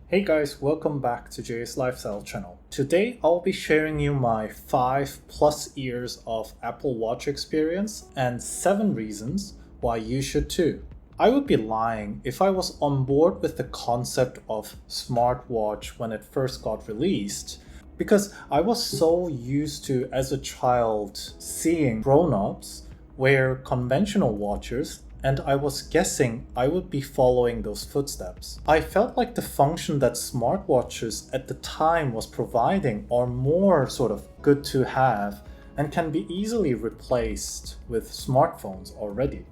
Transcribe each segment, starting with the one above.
Hey guys, welcome back to Jay's Lifestyle channel. Today I'll be sharing you my 5+ years of Apple Watch experience and 7 reasons why you should too. I would be lying if I was on board with the concept of smartwatch when it first got released, because I was so used to, as a child, seeing grown-ups wear conventional watches, and I was guessing I would be following those footsteps. I felt like the function that smartwatches at the time was providing are more sort of good to have and can be easily replaced with smartphones already.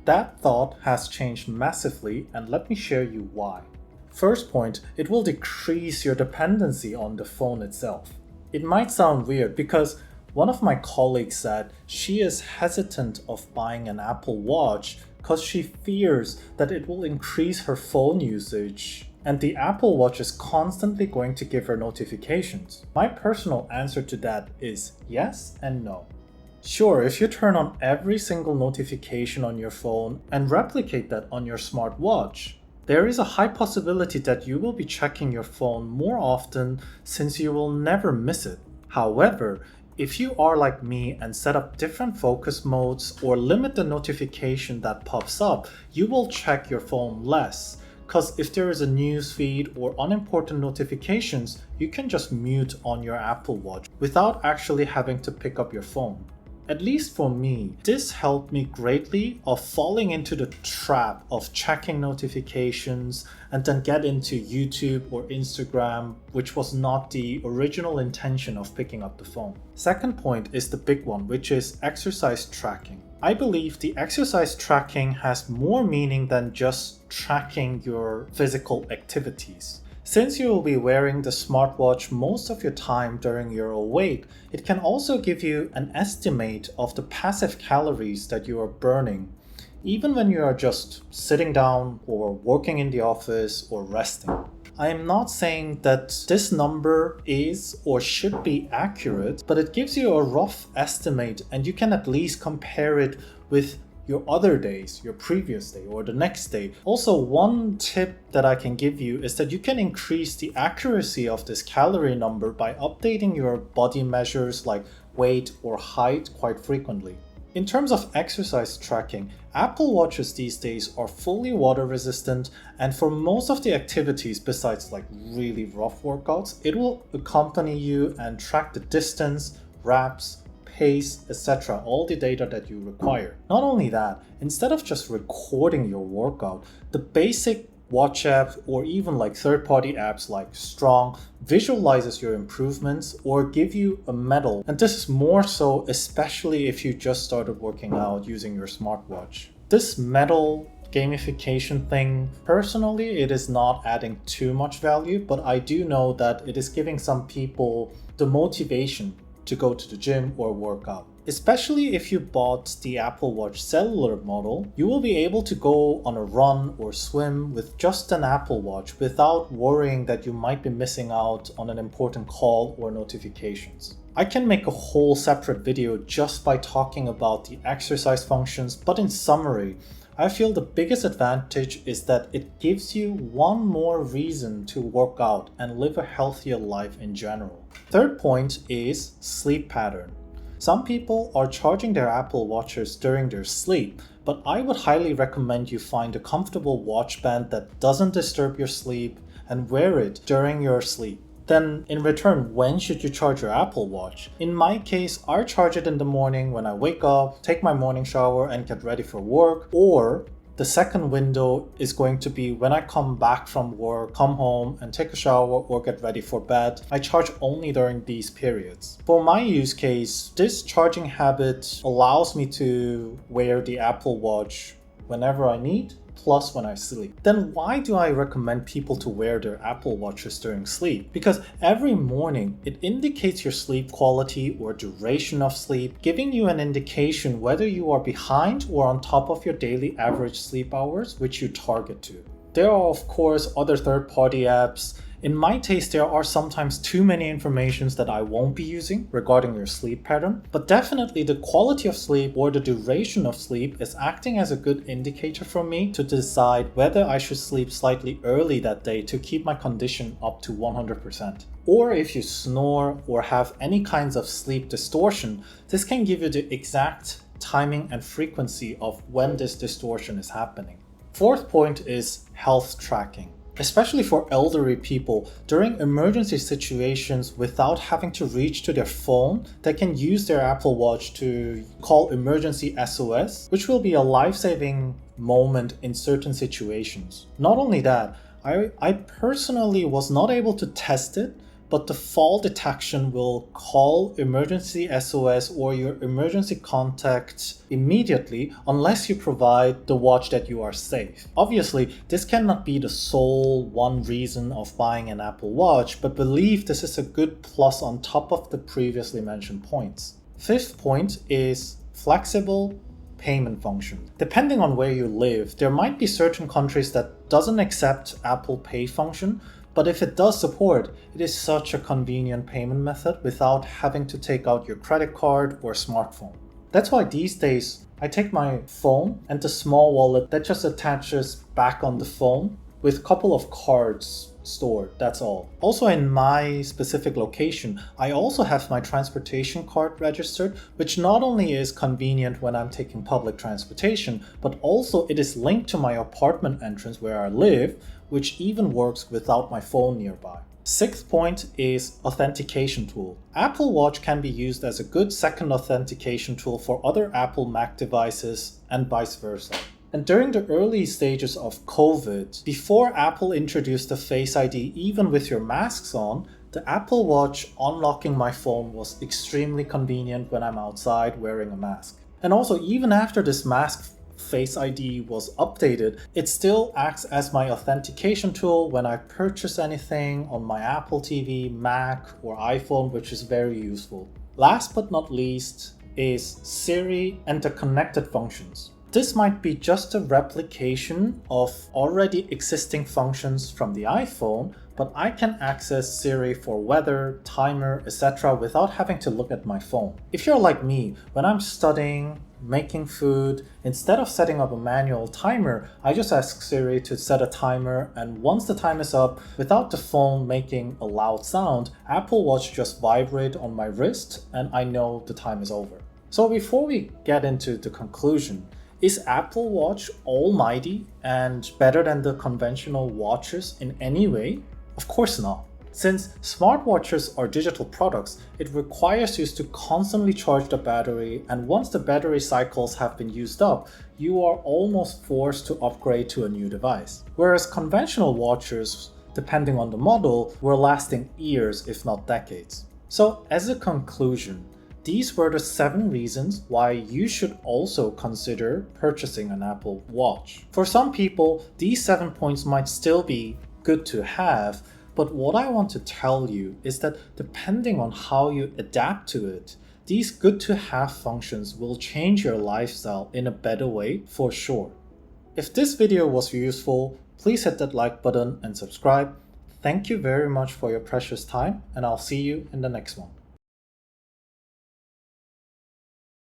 That thought has changed massively, and let me share you why. First point, it will decrease your dependency on the phone itself. It might sound weird because one of my colleagues said she is hesitant of buying an Apple Watch because she fears that it will increase her phone usage and the Apple Watch is constantly going to give her notifications. My personal answer to that is yes and no. Sure, if you turn on every single notification on your phone and replicate that on your smartwatch, there is a high possibility that you will be checking your phone more often since you will never miss it. However, if you are like me and set up different focus modes or limit the notification that pops up, you will check your phone less. Because if there is a news feed or unimportant notifications, you can just mute on your Apple Watch without actually having to pick up your phone. At least for me, this helped me greatly of falling into the trap of checking notifications and then get into YouTube or Instagram, which was not the original intention of picking up the phone. Second point is the big one, which is exercise tracking. I believe the exercise tracking has more meaning than just tracking your physical activities. Since you will be wearing the smartwatch most of your time during your awake, it can also give you an estimate of the passive calories that you are burning, even when you are just sitting down or working in the office or resting. I am not saying that this number is or should be accurate, but it gives you a rough estimate and you can at least compare it with your other days, your previous day, or the next day. Also, one tip that I can give you is that you can increase the accuracy of this calorie number by updating your body measures like weight or height quite frequently. In terms of exercise tracking, Apple Watches these days are fully water resistant, and for most of the activities besides like really rough workouts, it will accompany you and track the distance, reps, pace, etc., all the data that you require. Not only that, instead of just recording your workout, the basic watch app or even like third-party apps like Strong visualizes your improvements or give you a medal. And this is more so especially if you just started working out using your smartwatch. This medal gamification thing, personally, it is not adding too much value, but I do know that it is giving some people the motivation to go to the gym or work out. Especially if you bought the Apple Watch cellular model, you will be able to go on a run or swim with just an Apple Watch without worrying that you might be missing out on an important call or notifications. I can make a whole separate video just by talking about the exercise functions, but in summary, I feel the biggest advantage is that it gives you one more reason to work out and live a healthier life in general. Third point is sleep pattern. Some people are charging their Apple Watches during their sleep, but I would highly recommend you find a comfortable watch band that doesn't disturb your sleep and wear it during your sleep. Then in return, when should you charge your Apple Watch? In my case, I charge it in the morning when I wake up, take my morning shower and get ready for work, or the second window is going to be when I come back from work, come home and take a shower or get ready for bed. I charge only during these periods. For my use case, this charging habit allows me to wear the Apple Watch whenever I need, plus when I sleep. Then why do I recommend people to wear their Apple Watches during sleep? Because every morning it indicates your sleep quality or duration of sleep, giving you an indication whether you are behind or on top of your daily average sleep hours, which you target to. There are of course other third-party apps In my taste, there are sometimes too many informations that I won't be using regarding your sleep pattern, but definitely the quality of sleep or the duration of sleep is acting as a good indicator for me to decide whether I should sleep slightly early that day to keep my condition up to 100%. Or if you snore or have any kinds of sleep distortion, this can give you the exact timing and frequency of when this distortion is happening. Fourth point is health tracking. Especially for elderly people, during emergency situations without having to reach to their phone, they can use their Apple Watch to call emergency SOS, which will be a life-saving moment in certain situations. Not only that, I personally was not able to test it, but the fall detection will call emergency SOS or your emergency contact immediately unless you provide the watch that you are safe. Obviously, this cannot be the sole one reason of buying an Apple Watch, but believe this is a good plus on top of the previously mentioned points. Fifth point is flexible payment function. Depending on where you live, there might be certain countries that doesn't accept Apple Pay function, but if it does support, it is such a convenient payment method without having to take out your credit card or smartphone. That's why these days I take my phone and the small wallet that just attaches back on the phone with a couple of cards stored, that's all. Also in my specific location, I also have my transportation card registered, which not only is convenient when I'm taking public transportation, but also it is linked to my apartment entrance where I live, which even works without my phone nearby. Sixth point is Authentication Tool. Apple Watch can be used as a good second authentication tool for other Apple Mac devices and vice versa. And during the early stages of COVID, before Apple introduced the Face ID even with your masks on, the Apple Watch unlocking my phone was extremely convenient when I'm outside wearing a mask. And also, even after this mask Face ID was updated, it still acts as my authentication tool when I purchase anything on my Apple TV, Mac, or iPhone, which is very useful. Last but not least is Siri and the connected functions. This might be just a replication of already existing functions from the iPhone, but I can access Siri for weather, timer, etc. without having to look at my phone. If you're like me, when I'm studying, making food, instead of setting up a manual timer, I just ask Siri to set a timer, and once the time is up, without the phone making a loud sound, Apple Watch just vibrate on my wrist and I know the time is over. So before we get into the conclusion, is Apple Watch almighty and better than the conventional watches in any way? Of course not. Since smartwatches are digital products, it requires you to constantly charge the battery, and once the battery cycles have been used up, you are almost forced to upgrade to a new device. Whereas conventional watches, depending on the model, were lasting years if not decades. So as a conclusion, these were the 7 reasons why you should also consider purchasing an Apple Watch. For some people, these 7 points might still be good to have, but what I want to tell you is that depending on how you adapt to it, these good to have functions will change your lifestyle in a better way for sure. If this video was useful, please hit that like button and subscribe. Thank you very much for your precious time, and I'll see you in the next one.